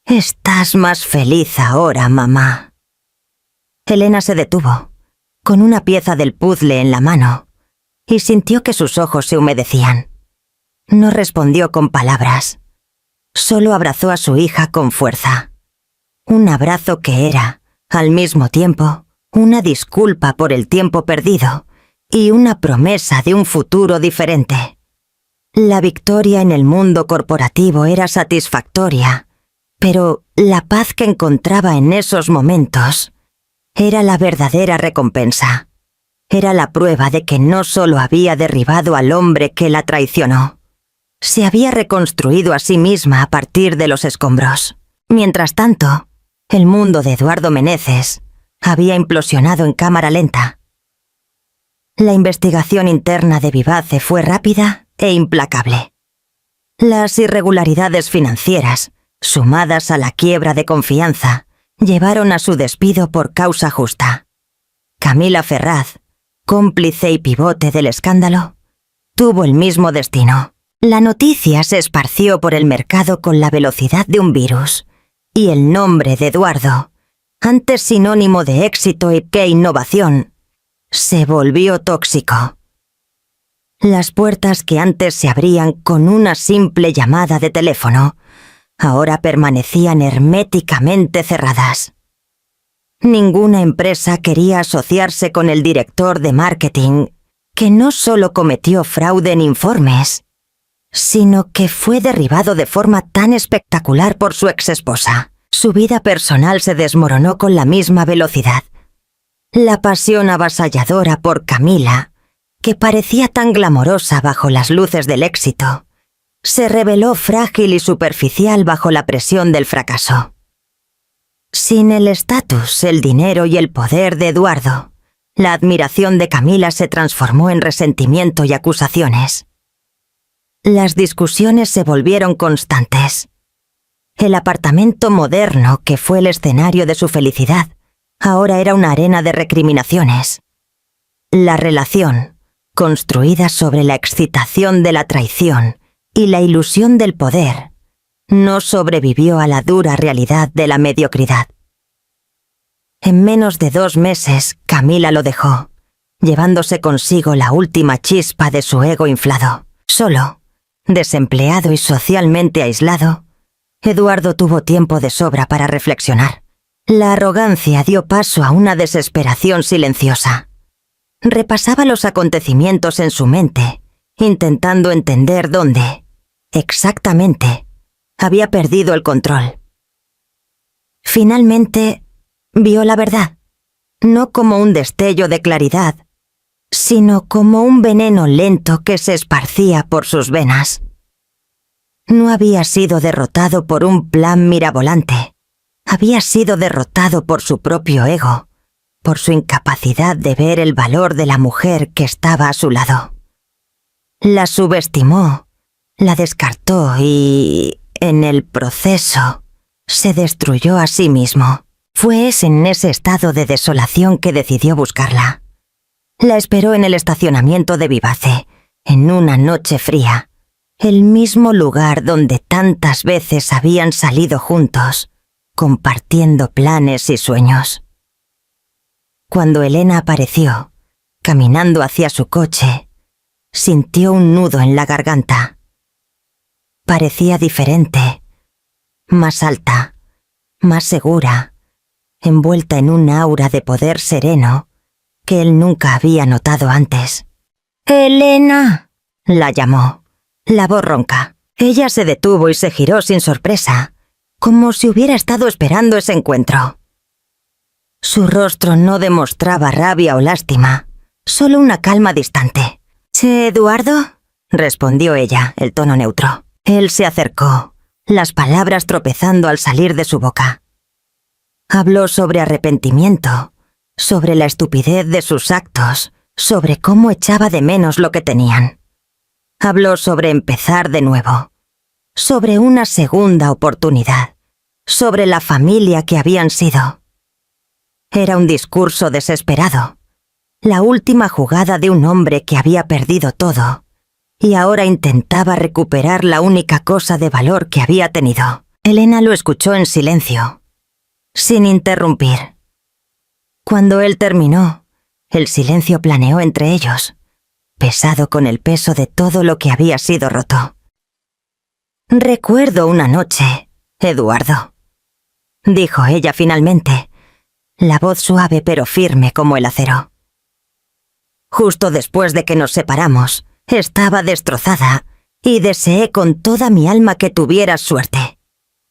«Estás más feliz ahora, mamá». Elena se detuvo, con una pieza del puzzle en la mano, y sintió que sus ojos se humedecían. No respondió con palabras, solo abrazó a su hija con fuerza. Un abrazo que era, al mismo tiempo, una disculpa por el tiempo perdido y una promesa de un futuro diferente. La victoria en el mundo corporativo era satisfactoria, pero la paz que encontraba en esos momentos era la verdadera recompensa. Era la prueba de que no solo había derribado al hombre que la traicionó, se había reconstruido a sí misma a partir de los escombros. Mientras tanto, el mundo de Eduardo Meneses había implosionado en cámara lenta. La investigación interna de Vivace fue rápida e implacable. Las irregularidades financieras, sumadas a la quiebra de confianza, llevaron a su despido por causa justa. Camila Ferraz, cómplice y pivote del escándalo, tuvo el mismo destino. La noticia se esparció por el mercado con la velocidad de un virus, y el nombre de Eduardo, antes sinónimo de éxito y de innovación, se volvió tóxico. Las puertas que antes se abrían con una simple llamada de teléfono, ahora permanecían herméticamente cerradas. Ninguna empresa quería asociarse con el director de marketing, que no solo cometió fraude en informes, sino que fue derribado de forma tan espectacular por su exesposa. Su vida personal se desmoronó con la misma velocidad. La pasión avasalladora por Camila, que parecía tan glamorosa bajo las luces del éxito, se reveló frágil y superficial bajo la presión del fracaso. Sin el estatus, el dinero y el poder de Eduardo, la admiración de Camila se transformó en resentimiento y acusaciones. Las discusiones se volvieron constantes. El apartamento moderno, que fue el escenario de su felicidad, ahora era una arena de recriminaciones. La relación, construida sobre la excitación de la traición y la ilusión del poder, no sobrevivió a la dura realidad de la mediocridad. En menos de 2 meses, Camila lo dejó, llevándose consigo la última chispa de su ego inflado. Solo, desempleado y socialmente aislado, Eduardo tuvo tiempo de sobra para reflexionar. La arrogancia dio paso a una desesperación silenciosa. Repasaba los acontecimientos en su mente, intentando entender dónde, exactamente, había perdido el control. Finalmente, vio la verdad, no como un destello de claridad, sino como un veneno lento que se esparcía por sus venas. No había sido derrotado por un plan mirabolante. Había sido derrotado por su propio ego, por su incapacidad de ver el valor de la mujer que estaba a su lado. La subestimó, la descartó y, en el proceso, se destruyó a sí mismo. Fue en ese estado de desolación que decidió buscarla. La esperó en el estacionamiento de Vivace, en una noche fría, el mismo lugar donde tantas veces habían salido juntos, compartiendo planes y sueños. Cuando Elena apareció, caminando hacia su coche, sintió un nudo en la garganta. Parecía diferente, más alta, más segura, envuelta en un aura de poder sereno que él nunca había notado antes. «Elena», la llamó, la voz ronca. Ella se detuvo y se giró sin sorpresa, como si hubiera estado esperando ese encuentro. Su rostro no demostraba rabia o lástima, solo una calma distante. «¿Che, Eduardo?», respondió ella, el tono neutro. Él se acercó, las palabras tropezando al salir de su boca. Habló sobre arrepentimiento, sobre la estupidez de sus actos, sobre cómo echaba de menos lo que tenían. Habló sobre empezar de nuevo, sobre una segunda oportunidad, sobre la familia que habían sido. Era un discurso desesperado, la última jugada de un hombre que había perdido todo y ahora intentaba recuperar la única cosa de valor que había tenido. Elena lo escuchó en silencio, sin interrumpir. Cuando él terminó, el silencio planeó entre ellos, pesado con el peso de todo lo que había sido roto. «Recuerdo una noche, Eduardo», dijo ella finalmente, la voz suave pero firme como el acero. «Justo después de que nos separamos, estaba destrozada y deseé con toda mi alma que tuvieras suerte.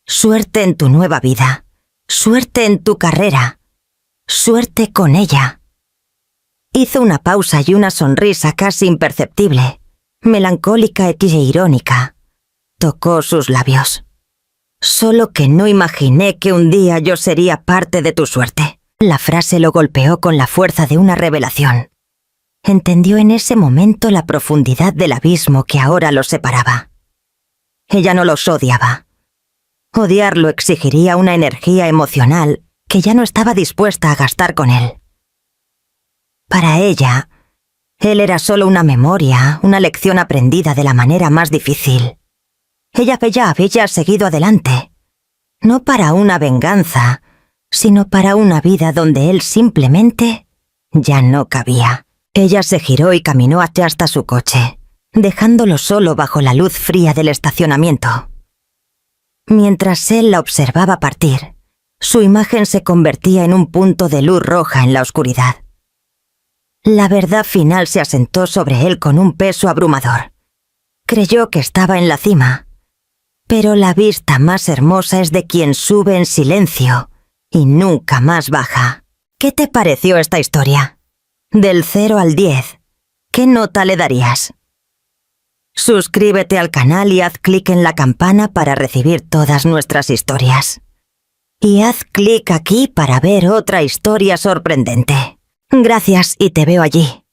Suerte en tu nueva vida, suerte en tu carrera, suerte con ella». Hizo una pausa y una sonrisa casi imperceptible, melancólica e irónica. Tocó sus labios. «Solo que no imaginé que un día yo sería parte de tu suerte». La frase lo golpeó con la fuerza de una revelación. Entendió en ese momento la profundidad del abismo que ahora los separaba. Ella no los odiaba. Odiarlo exigiría una energía emocional que ya no estaba dispuesta a gastar con él. Para ella, él era solo una memoria, una lección aprendida de la manera más difícil. Ella había seguido adelante, no para una venganza, sino para una vida donde él simplemente ya no cabía. Ella se giró y caminó hasta su coche, dejándolo solo bajo la luz fría del estacionamiento. Mientras él la observaba partir, su imagen se convertía en un punto de luz roja en la oscuridad. La verdad final se asentó sobre él con un peso abrumador. Creyó que estaba en la cima, pero la vista más hermosa es de quien sube en silencio y nunca más baja. ¿Qué te pareció esta historia? Del 0 al 10, ¿qué nota le darías? Suscríbete al canal y haz clic en la campana para recibir todas nuestras historias. Y haz clic aquí para ver otra historia sorprendente. Gracias y te veo allí.